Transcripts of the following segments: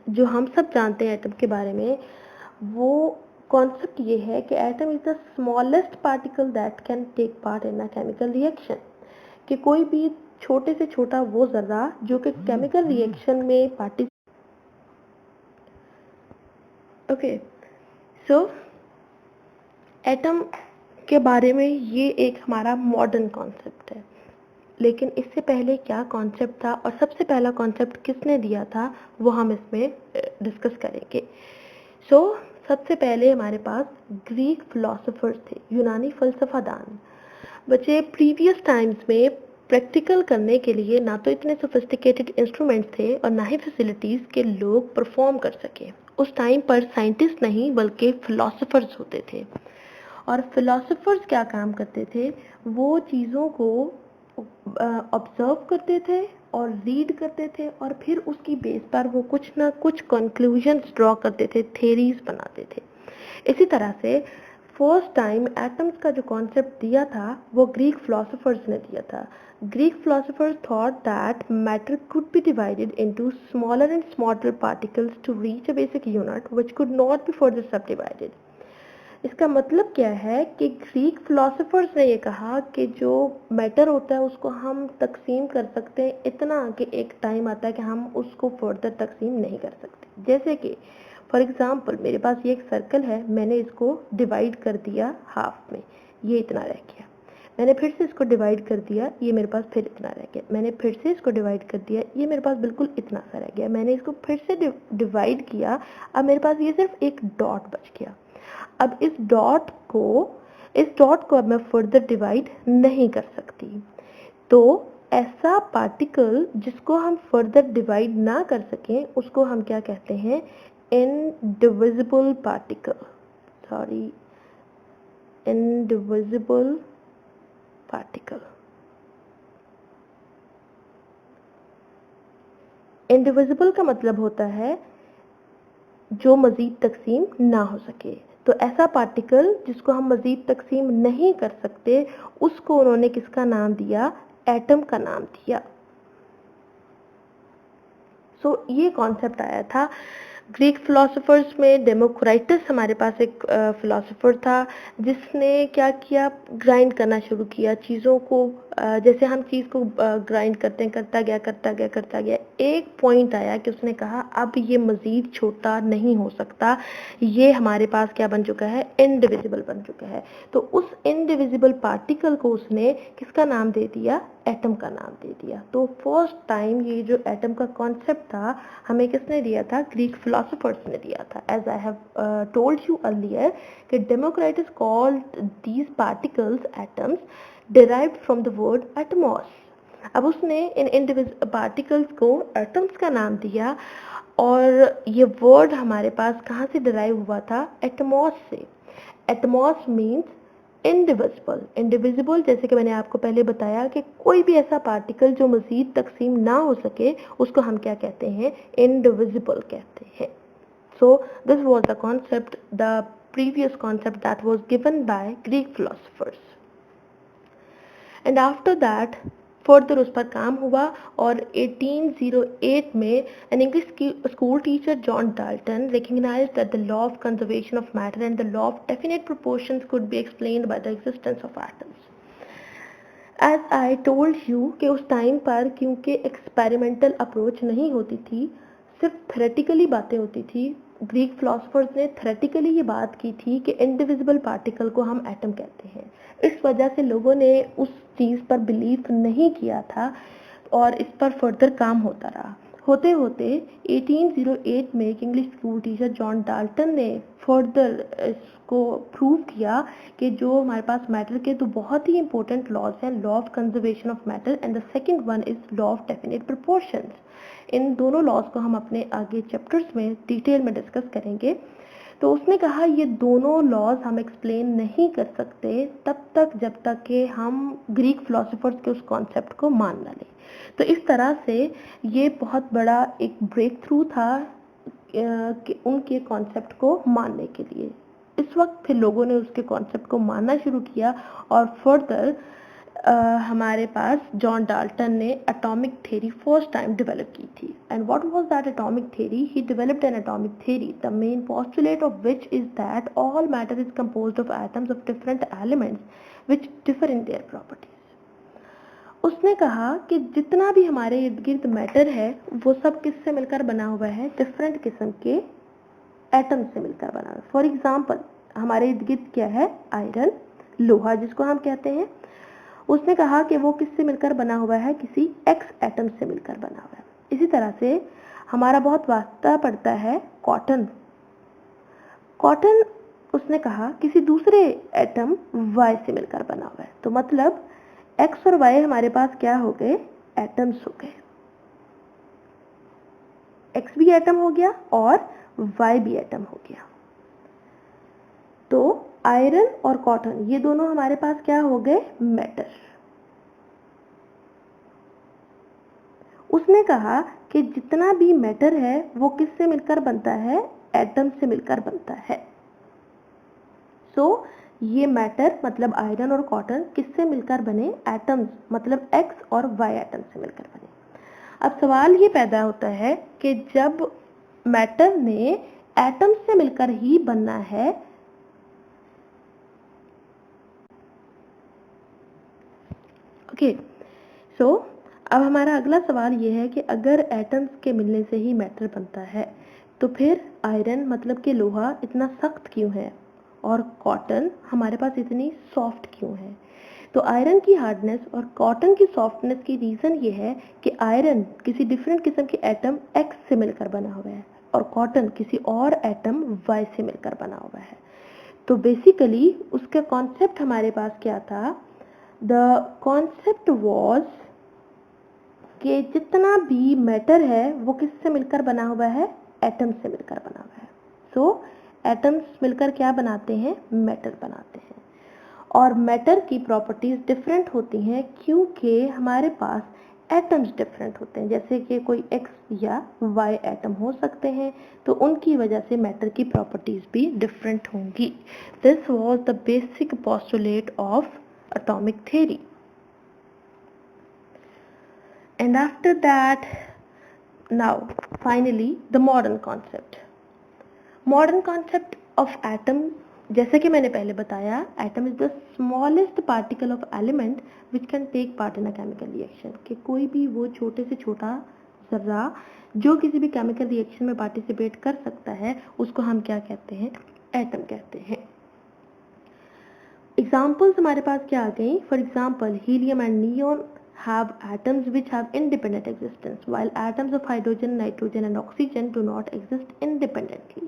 जो हम सब जानते हैं एटम के बारे में, वो कॉन्सेप्ट ये है कि atom is the smallest particle that can take part in a chemical reaction, कि कोई भी छोटे से छोटा वो जर्रा जो कि केमिकल रिएक्शन में ओके। सो एटम के बारे में ये एक हमारा मॉडर्न कॉन्सेप्ट है, लेकिन इससे पहले क्या कॉन्सेप्ट था और सबसे पहला कॉन्सेप्ट किसने दिया था वो हम इसमें डिस्कस करेंगे। सो सबसे पहले हमारे पास ग्रीक फिलोसोफर्स थे, यूनानी फलसफादान। बच्चे प्रीवियस टाइम्स में प्रैक्टिकल करने के लिए ना तो इतने सोफिस्टिकेटेड इंस्ट्रूमेंट्स थे और ना ही फैसिलिटीज के लोग परफॉर्म कर सके। उस टाइम पर साइंटिस्ट नहीं बल्कि फिलोसोफर्स होते थे, और फिलोसोफर्स क्या काम करते थे, वो चीज़ों को ऑब्जर्व करते थे और रीड करते थे और फिर उसकी बेस पर वो कुछ ना कुछ कंक्लूजन्स ड्रॉ करते थे, थेरीज बनाते थे। इसी तरह से फर्स्ट टाइम एटम्स का जो कॉन्सेप्ट दिया था वो ग्रीक फिलोसोफर्स ने दिया था। Greek philosophers thought that matter could be divided into smaller and smaller particles to reach a basic unit which could not be further subdivided. इसका मतलब क्या है कि ग्रीक फिलोसोफर्स ने ये कहा कि जो मैटर होता है उसको हम तकसीम कर सकते हैं, इतना कि एक टाइम आता है कि हम उसको फर्दर तकसीम नहीं कर सकते। जैसे कि फॉर एग्जांपल मेरे पास ये एक सर्कल है, मैंने इसको डिवाइड कर दिया हाफ में, ये इतना रह गया। मैंने फिर से इसको डिवाइड कर दिया, ये मेरे पास फिर इतना रह गया। मैंने फिर से इसको डिवाइड कर दिया, ये मेरे पास बिल्कुल इतना सा रह गया। मैंने इसको फिर से डिवाइड किया, अब मेरे पास ये सिर्फ एक डॉट बच गया। अब इस डॉट को अब मैं फर्दर डिवाइड नहीं कर सकती। तो ऐसा पार्टिकल जिसको हम फर्दर डिवाइड ना कर सकें उसको हम क्या कहते हैं, indivisible particle. Sorry, indivisible particle. Indivisible का मतलब होता है जो मजीद तकसीम ना हो सके। तो ऐसा पार्टिकल जिसको हम मजीद तकसीम नहीं कर सकते उसको उन्होंने किसका नाम दिया, एटम का नाम दिया। सो ये कॉन्सेप्ट आया था ग्रीक फिलोसोफर्स में। डेमोक्राइटस हमारे पास एक फिलोसोफर था जिसने क्या किया, ग्राइंड करना शुरू किया चीज़ों को। जैसे हम चीज़ को ग्राइंड करते हैं, करता गया, एक पॉइंट आया कि उसने कहा अब ये मज़ीद छोटा नहीं हो सकता, ये हमारे पास क्या बन चुका है, इनडिविजिबल बन चुका है। तो उस इनडिविजिबल पार्टिकल को उसने किसका नाम दे दिया, एटम का नाम दे दिया। तो फर्स्ट टाइम ये जो एटम का कॉन्सेप्ट था हमें किसने दिया था, ग्रीक फिलोसोफर्स ने दिया था। As I have told you earlier कि Democritus called these particles atoms derived from the word atomos। अब उसने इन इंडिविजुअल पार्टिकल्स को एटम्स का नाम दिया, और ये वर्ड हमारे पास कहाँ से डिराइव हुआ था, एटमॉस से। Atmos means indivisible. इनडिविजिबल जैसे कि मैंने आपको पहले बताया कि कोई भी ऐसा पार्टिकल जो मजीद तकसीम ना हो सके उसको हम क्या कहते हैं, इनडिविजिबल कहते हैं। So this was the concept, the previous concept that was given by Greek philosophers। And after that further उस पर काम हुआ, और 1808 में an English school teacher John Dalton recognized that the law of conservation of matter and the law of definite proportions could be explained by the existence of atoms। As I told you कि उस time पर क्योंकि experimental approach नहीं होती थी, सिर्फ theoretically बातें होती थी, ग्रीक फिलोसफर्स ने थेरेटिकली ये बात की थी कि इनडिविजिबल पार्टिकल को हम एटम कहते हैं। इस वजह से लोगों ने उस चीज़ पर बिलीव नहीं किया था और इस पर फर्दर काम होता रहा। होते होते 1808 में एक English school teacher John Dalton ने फर्दर इसको प्रूव किया कि जो हमारे पास मैटर के तो बहुत ही इंपॉर्टेंट लॉज हैं, law of conservation of matter and the second one is law of definite proportions. इन दोनों लॉज को हम अपने आगे चैप्टर्स में डिटेल में डिस्कस करेंगे। तो उसने कहा ये दोनों लॉज हम एक्सप्लेन नहीं कर सकते तब तक जब तक कि हम ग्रीक फिलोसोफर्स के उस कॉन्सेप्ट को मान ना लें। तो इस तरह से ये बहुत बड़ा एक ब्रेक थ्रू था कि उनके कॉन्सेप्ट को मानने के लिए। इस वक्त फिर लोगों ने उसके कॉन्सेप्ट को मानना शुरू किया और फर्दर हमारे पास जॉन डाल्टन ने atomic theory first time develop की थी. And what was that atomic theory? He developed N atomic theory the main postulate of which is that all matter is composed of atoms of different elements which differ in their properties. उसने कहा कि जितना भी हमारे इर्द गिर्द matter है वो सब किससे मिलकर बना हुआ है? डिफरेंट किस्म के एटम से मिलकर बना हुआ है. फॉर एग्जाम्पल हमारे इर्द गिर्द क्या है? आयरन, लोहा जिसको हम कहते हैं. उसने कहा कि वो किससे मिलकर बना हुआ है? किसी एक्स एटम से मिलकर बना हुआ है. इसी तरह से हमारा बहुत वास्ता पड़ता है कॉटन. कॉटन उसने कहा किसी दूसरे एटम वाई से मिलकर बना हुआ है. तो मतलब एक्स और वाई हमारे पास क्या हो गए? एटम्स हो गए. एक्स भी एटम हो गया और वाई भी एटम हो गया. तो आयरन और कॉटन ये दोनों हमारे पास क्या हो गए? मैटर. उसने कहा कि जितना भी मैटर है वो किससे मिलकर बनता है? एटम से मिलकर बनता है. सो ये मैटर मतलब आयरन और कॉटन किससे मिलकर बने? एटम्स मतलब एक्स और वाई एटम से मिलकर बने. अब सवाल ये पैदा होता है कि जब मैटर ने एटम से मिलकर ही बनना है, ओके, सो अब हमारा अगला सवाल ये है कि अगर एटम्स के मिलने से ही मैटर बनता है तो फिर आयरन मतलब कि लोहा इतना सख्त क्यों है और कॉटन हमारे पास इतनी सॉफ्ट क्यों है? तो आयरन की हार्डनेस और कॉटन की सॉफ्टनेस की रीज़न ये है कि आयरन किसी डिफरेंट किस्म के एटम एक्स से मिलकर बना हुआ है और कॉटन किसी और एटम वाई से मिलकर बना हुआ है. तो बेसिकली उसका कॉन्सेप्ट हमारे पास क्या था? द कॉन्सेप्ट वॉज कि जितना भी मैटर है वो किससे मिलकर बना हुआ है? एटम से मिलकर बना हुआ है. सो एटम्स मिलकर क्या बनाते हैं? मैटर बनाते हैं. और मैटर की प्रॉपर्टीज डिफरेंट होती हैं क्योंकि हमारे पास एटम्स डिफरेंट होते हैं. जैसे कि कोई एक्स या वाई एटम हो सकते हैं तो उनकी वजह से मैटर की प्रॉपर्टीज भी डिफरेंट होंगी. This was the basic postulate of atomic theory. And after that, now finally the modern concept. Modern concept of atom, जैसे कि मैंने पहले बताया, atom is the smallest particle of element which can take part in a chemical reaction. कि कोई भी वो छोटे से छोटा जर्रा जो किसी भी केमिकल रिएक्शन में पार्टिसिपेट कर सकता है उसको हम क्या कहते हैं? एटम कहते हैं. एग्जाम्पल्स हमारे पास क्या आ गई? For example helium and neon have atoms which have independent existence while atoms of hydrogen, nitrogen and oxygen do not exist independently.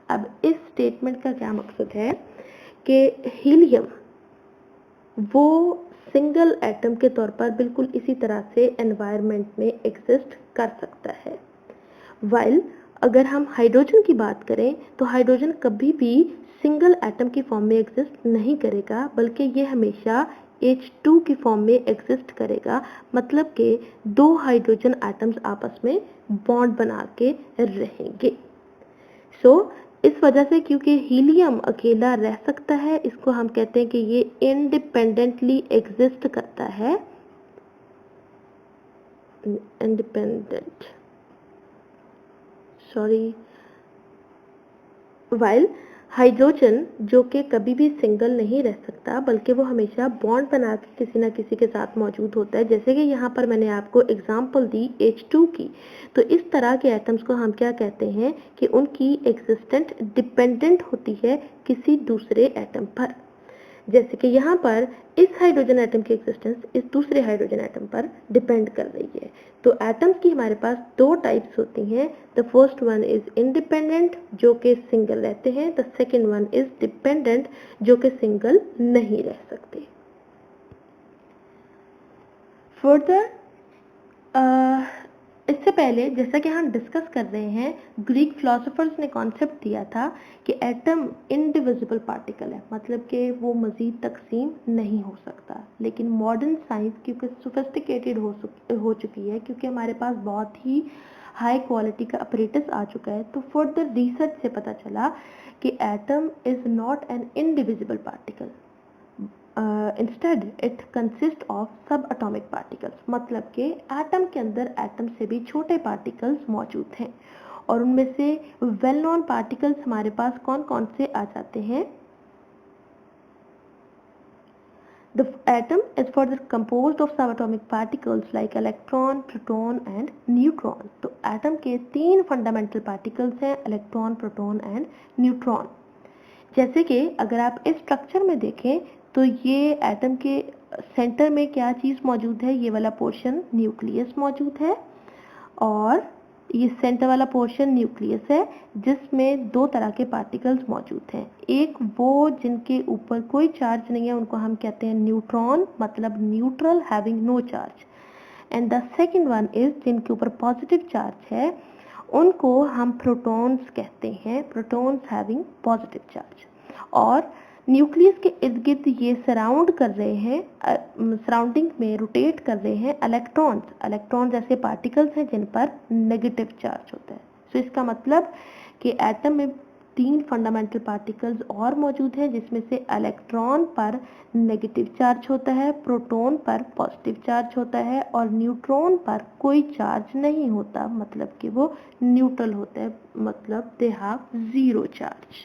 अब इस स्टेटमेंट का क्या मकसद है कि हीलियम वो सिंगल एटम के तौर पर बिल्कुल इसी तरह से एनवायरनमेंट में एग्जिस्ट कर सकता है, वाइल अगर हम हाइड्रोजन की बात करें तो हाइड्रोजन कभी भी सिंगल एटम की फॉर्म में एग्जिस्ट नहीं करेगा बल्कि ये हमेशा H2 की फॉर्म में एग्जिस्ट करेगा. मतलब कि दो हाइड्रोजन एटम्स आपस में बॉन्ड बना के रहेंगे. सो इस वजह से क्योंकि हीलियम अकेला रह सकता है इसको हम कहते हैं कि ये इंडिपेंडेंटली एग्जिस्ट करता है. इंडिपेंडेंट वाइल हाइड्रोजन जो कि कभी भी सिंगल नहीं रह सकता बल्कि वो हमेशा बॉन्ड बना के किसी ना किसी के साथ मौजूद होता है. जैसे कि यहाँ पर मैंने आपको एग्जांपल दी H2 की. तो इस तरह के एटम्स को हम क्या कहते हैं कि उनकी एग्जिस्टेंस डिपेंडेंट होती है किसी दूसरे एटम पर. जैसे कि यहाँ पर इस हाइड्रोजन एटम की एग्जिस्टेंस इस दूसरे हाइड्रोजन एटम पर डिपेंड कर रही है. तो एटम्स की हमारे पास दो टाइप्स होती हैं. The first one is independent जो कि सिंगल रहते हैं. The second one is dependent जो कि सिंगल नहीं रह सकते. फर्दर इससे पहले जैसा कि हम डिस्कस कर रहे हैं ग्रीक फिलोसोफर्स ने कॉन्सेप्ट दिया था कि एटम इनडिविजिबल पार्टिकल है, मतलब कि वो मज़ीद तकसीम नहीं हो सकता. लेकिन मॉडर्न साइंस क्योंकि सोफिस्टिकेटेड हो चुकी है, क्योंकि हमारे पास बहुत ही हाई क्वालिटी का अपरेटस आ चुका है, तो फर्दर रिसर्च से पता चला कि atom is not an indivisible particle. Instead it consist of सब एटॉमिक पार्टिकल्स, मतलब कि एटम के अंदर एटम से भी छोटे पार्टिकल्स मौजूद हैं। और उनमें से वेल नोन पार्टिकल्स हमारे पास कौन कौन से आ जाते हैं? The atom is further composed of subatomic particles like electron, proton and neutron. तो एटम के 3 फंडामेंटल पार्टिकल्स हैं, इलेक्ट्रॉन, प्रोटॉन एंड न्यूट्रॉन। जैसे कि अगर आप इस स्ट्रक्चर में देखें तो ये एटम के सेंटर में क्या चीज़ मौजूद है? ये वाला पोर्शन न्यूक्लियस मौजूद है, और ये सेंटर वाला पोर्शन न्यूक्लियस है जिसमें 2 तरह के पार्टिकल्स मौजूद हैं। एक वो जिनके ऊपर कोई चार्ज नहीं है, उनको हम कहते हैं न्यूट्रॉन, मतलब neutral having no charge. And the second one is जिनके ऊपर पॉजिटिव चार्ज है, उनको हम प्रोटॉन्स कहते हैं, प्रोटॉन्स हैविंग पॉजिटिव चार्ज। और न्यूक्लियस के इर्द गिर्द ये सराउंड कर रहे हैं, सराउंडिंग में रोटेट कर रहे हैं इलेक्ट्रॉन्स। इलेक्ट्रॉन्स ऐसे पार्टिकल्स हैं जिन पर नेगेटिव चार्ज होता है। सो इसका मतलब कि एटम में 3 फंडामेंटल पार्टिकल्स और मौजूद हैं जिसमें से इलेक्ट्रॉन पर नेगेटिव चार्ज होता है, प्रोटॉन पर पॉजिटिव चार्ज होता है, और न्यूट्रॉन पर कोई चार्ज नहीं होता, मतलब कि वो न्यूट्रल होता है, मतलब दे हैव 0 चार्ज।